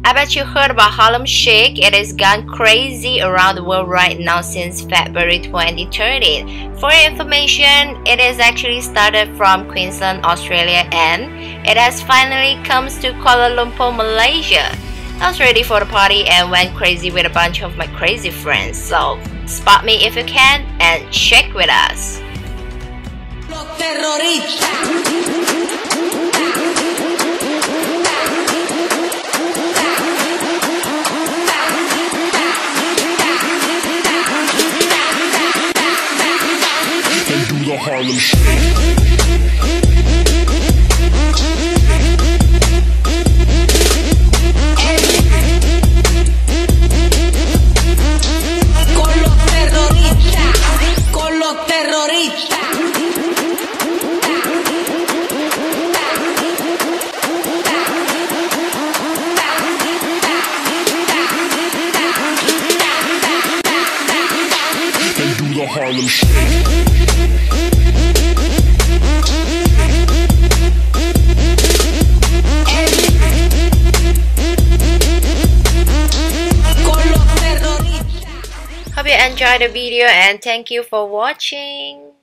I bet you heard about Harlem Shake. It has gone crazy around the world right now since February 2013. For your information, it has actually started from Queensland, Australia, and it has finally come to Kuala Lumpur, Malaysia. I was ready for the party and went crazy with a bunch of my crazy friends. So spot me if you can and shake with us. Los terroristas. The Harlem Shake. Con los terroristas. And do the Harlem Shake. Hope you enjoyed the video and thank you for watching.